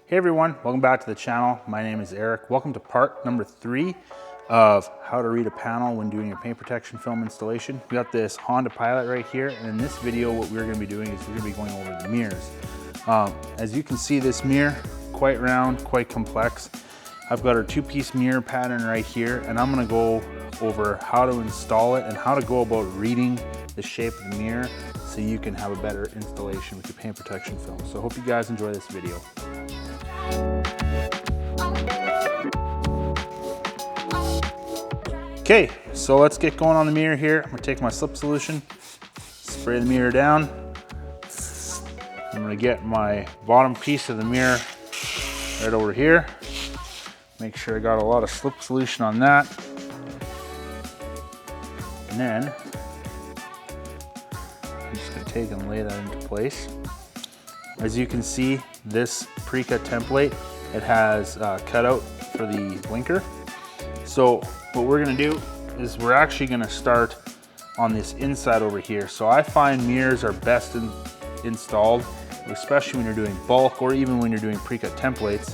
Hey everyone, welcome back to the channel. My name is Eric. Welcome to part number 3 of how to read a panel when doing a paint protection film installation. We got this Honda Pilot right here, and in this video what we're going to be doing is we're going to be going over the mirrors. As you can see, this mirror, quite round, quite complex. I've got our 2-piece mirror pattern right here, and I'm going to go over how to install it and how to go about reading the shape of the mirror so you can have a better installation with your paint protection film. So I hope you guys enjoy this video. Okay, so let's get going on the mirror here. I'm gonna take my slip solution, spray the mirror down. I'm gonna get my bottom piece of the mirror right over here. Make sure I got a lot of slip solution on that. And then I'm just gonna take and lay that into place. As you can see, this pre-cut template, it has cutout for the blinker. So what we're gonna do is we're actually gonna start on this inside over here. So I find mirrors are best installed, especially when you're doing bulk or even when you're doing pre-cut templates,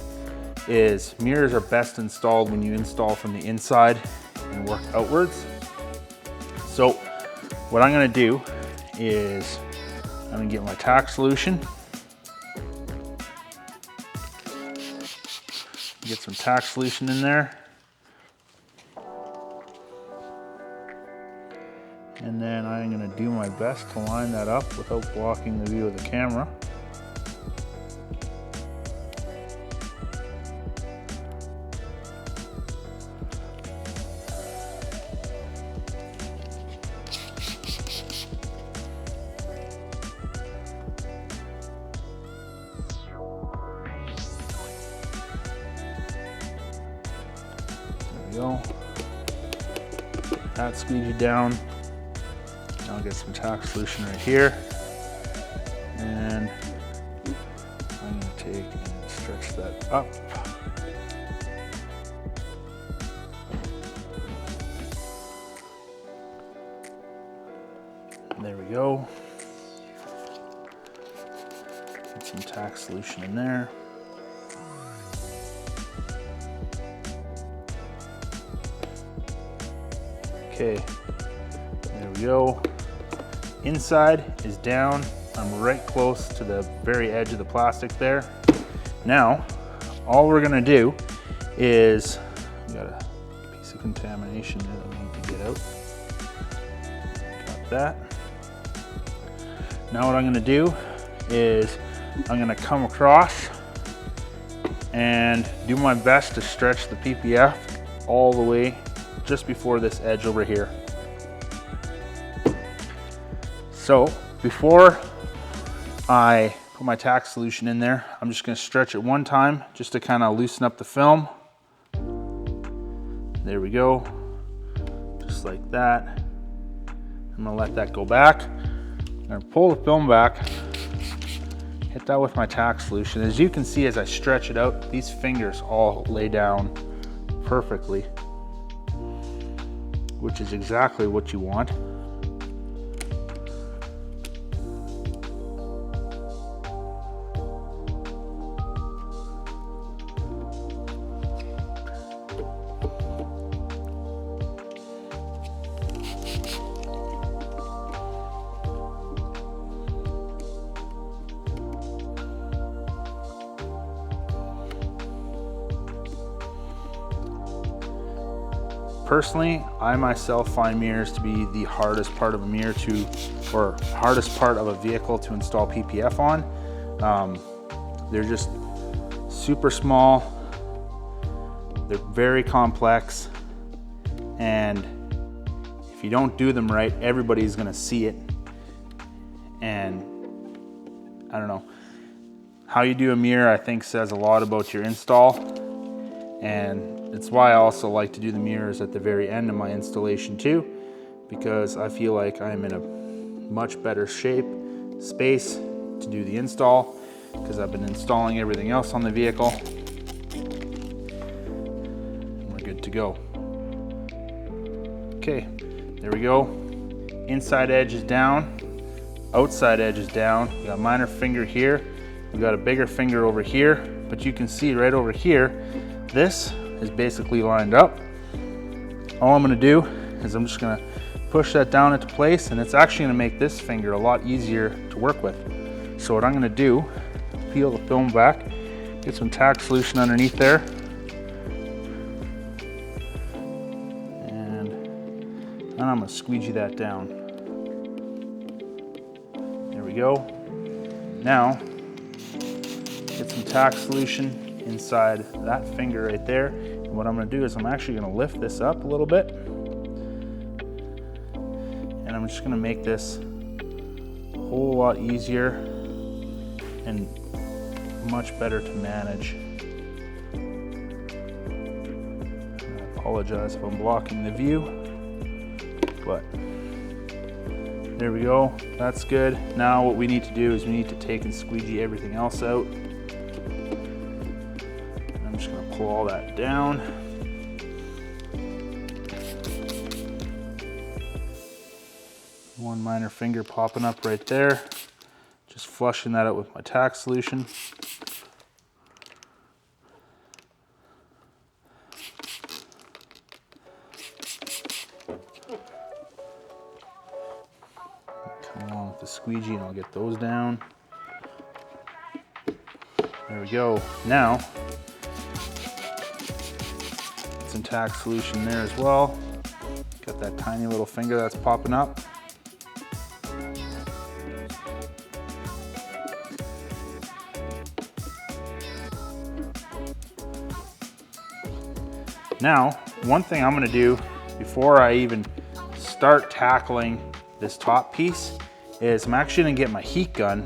is mirrors are best installed when you install from the inside and work outwards. So what I'm gonna do is I'm gonna get my tack solution, get some tack solution in there. And then I'm gonna do my best to line that up without blocking the view of the camera. There we go. That squeegee down. I'll get some tack solution right here, and I'm going to take and stretch that up. And there we go. Get some tack solution in there. Okay, there we go. Inside is down. I'm right close to the very edge of the plastic there. Now, all we're gonna do is, we got a piece of contamination there that we need to get out. Got that. Now what I'm gonna do is I'm gonna come across and do my best to stretch the PPF all the way just before this edge over here. So before I put my tack solution in there, I'm just going to stretch it one time just to kind of loosen up the film. There we go, just like that. I'm going to let that go back. I'm going to pull the film back, hit that with my tack solution. As you can see, as I stretch it out, these fingers all lay down perfectly, which is exactly what you want. Personally, I myself find mirrors to be the hardest part of a mirror or hardest part of a vehicle to install PPF on. They're just super small, they're very complex, and if you don't do them right, everybody's gonna see it. And I don't know, how you do a mirror I think says a lot about your install, and it's why I also like to do the mirrors at the very end of my installation too, because I feel like I'm in a much better space to do the install, because I've been installing everything else on the vehicle. We're good to go. Okay, there we go. Inside edge is down, outside edge is down. We got a minor finger here. We got a bigger finger over here, but you can see right over here, this is basically lined up. All I'm gonna do is I'm just gonna push that down into place, and it's actually gonna make this finger a lot easier to work with. So what I'm gonna do, peel the film back, get some tack solution underneath there, and I'm gonna squeegee that down. There we go. Now, get some tack solution inside that finger right there. And what I'm gonna do is I'm actually gonna lift this up a little bit. And I'm just gonna make this a whole lot easier and much better to manage. I apologize if I'm blocking the view, but there we go, that's good. Now what we need to do is we need to take and squeegee everything else out. And I'm just gonna pull all that down. One minor finger popping up right there. Just flushing that out with my tack solution. Come along with the squeegee and I'll get those down. There we go. Now, get some tack solution there as well. Got that tiny little finger that's popping up. Now, one thing I'm gonna do before I even start tackling this top piece is I'm actually gonna get my heat gun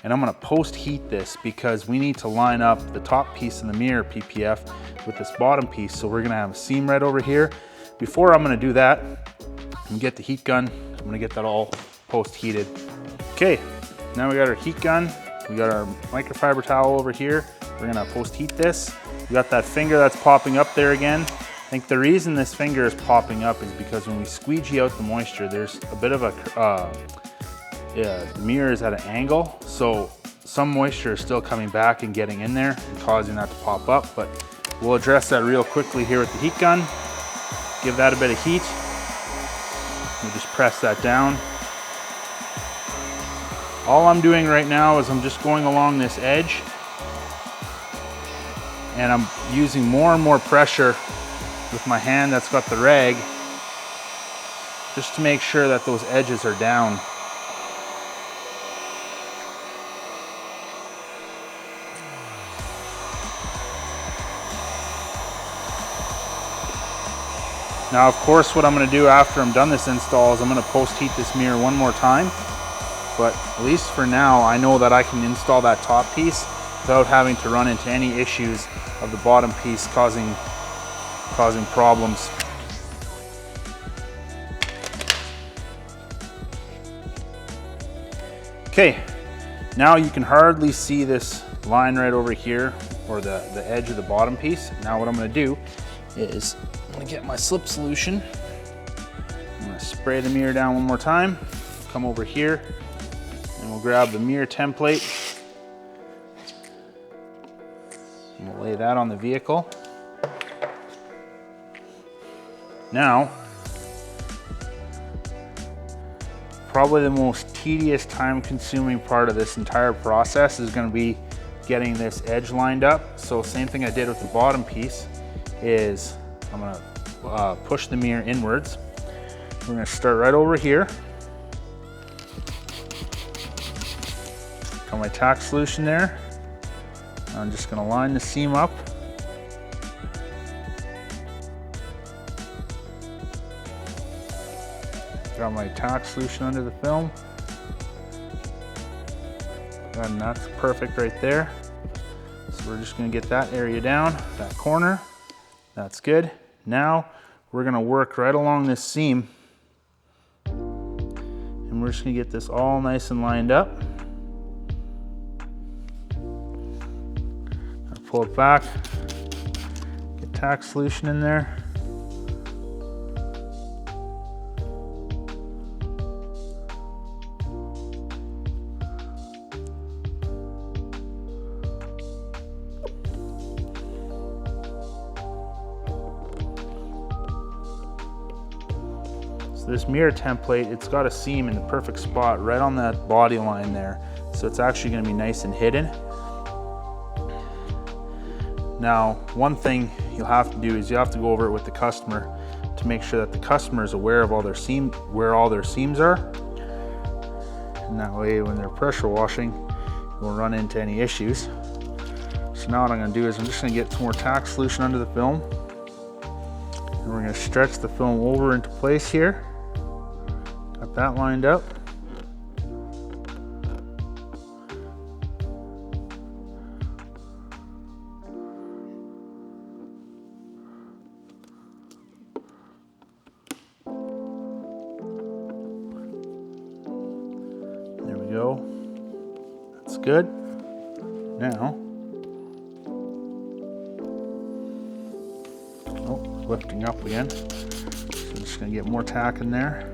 and I'm gonna post heat this, because we need to line up the top piece in the mirror PPF with this bottom piece. So we're gonna have a seam right over here. Before I'm gonna do that, I'm gonna get the heat gun. I'm gonna get that all post heated. Okay, now we got our heat gun. We got our microfiber towel over here. We're gonna post heat this. We got that finger that's popping up there again. I think the reason this finger is popping up is because when we squeegee out the moisture, there's a bit of a, the mirror is at an angle. So some moisture is still coming back and getting in there and causing that to pop up. But we'll address that real quickly here with the heat gun. Give that a bit of heat. We'll just press that down. All I'm doing right now is I'm just going along this edge, and I'm using more and more pressure with my hand that's got the rag, just to make sure that those edges are down. Now, of course, what I'm gonna do after I'm done this install is I'm gonna post heat this mirror one more time, but at least for now, I know that I can install that top piece without having to run into any issues of the bottom piece causing problems. Okay, now you can hardly see this line right over here, or the edge of the bottom piece. Now what I'm gonna do is I'm gonna get my slip solution. I'm gonna spray the mirror down one more time, come over here, and we'll grab the mirror template. And we'll lay that on the vehicle. Now, probably the most tedious, time-consuming part of this entire process is going to be getting this edge lined up. So same thing I did with the bottom piece is I'm going to push the mirror inwards. We're going to start right over here. Got my tack solution there. I'm just going to line the seam up. Got my tack solution under the film. And that's perfect right there. So we're just gonna get that area down, that corner. That's good. Now we're gonna work right along this seam. And we're just gonna get this all nice and lined up. I'll pull it back, get tack solution in there. So this mirror template, it's got a seam in the perfect spot right on that body line there. So it's actually going to be nice and hidden. Now, one thing you'll have to do is you have to go over it with the customer to make sure that the customer is aware of all their where all their seams are. And that way, when they're pressure washing, you won't run into any issues. So now what I'm going to do is I'm just going to get some more tack solution under the film. And we're going to stretch the film over into place here. Got that lined up. There we go. That's good. Now, lifting up again. So I'm just going to get more tack in there.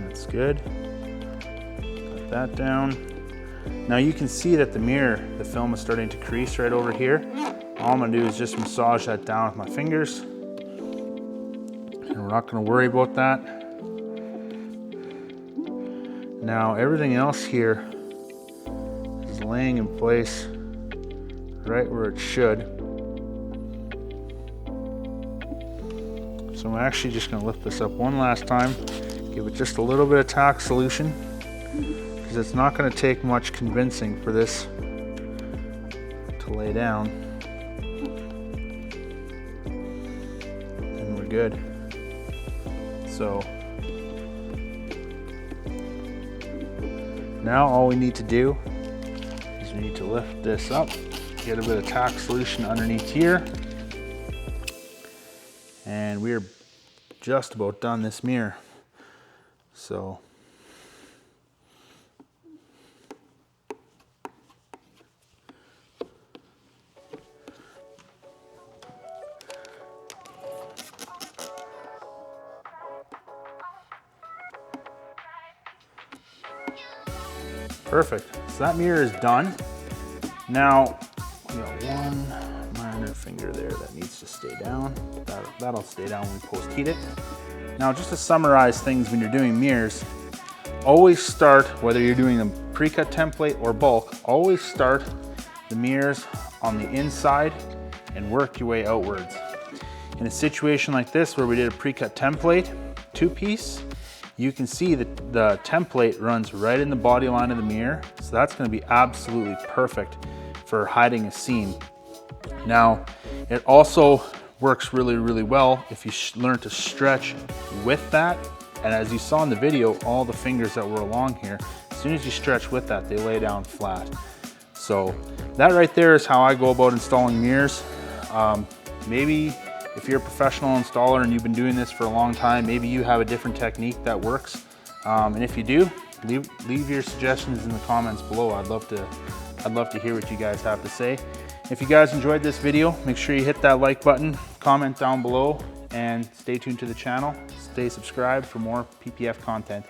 That's good. Got that down. Now you can see that the film is starting to crease right over here. All I'm going to do is just massage that down with my fingers. And we're not going to worry about that. Now everything else here is laying in place right where it should. So I'm actually just going to lift this up one last time. Give it just a little bit of tack solution, because it's not going to take much convincing for this to lay down. And we're good. So now all we need to do is we need to lift this up, get a bit of tack solution underneath here, and we're just about done this mirror. So perfect. So that mirror is done. Now we got one minor finger there that needs to stay down. That'll stay down when we post heat it. Now, just to summarize things when you're doing mirrors, always start, whether you're doing a pre-cut template or bulk, always start the mirrors on the inside and work your way outwards. In a situation like this where we did a pre-cut template, 2-piece, you can see that the template runs right in the body line of the mirror. So that's going to be absolutely perfect for hiding a seam. Now, it also works really, really well if you learn to stretch with that. And as you saw in the video, all the fingers that were along here, as soon as you stretch with that, they lay down flat. So that right there is how I go about installing mirrors. Maybe if you're a professional installer and you've been doing this for a long time, maybe you have a different technique that works. And if you do, leave your suggestions in the comments below. I'd love to hear what you guys have to say. If you guys enjoyed this video, make sure you hit that like button, comment down below, and stay tuned to the channel. Stay subscribed for more PPF content.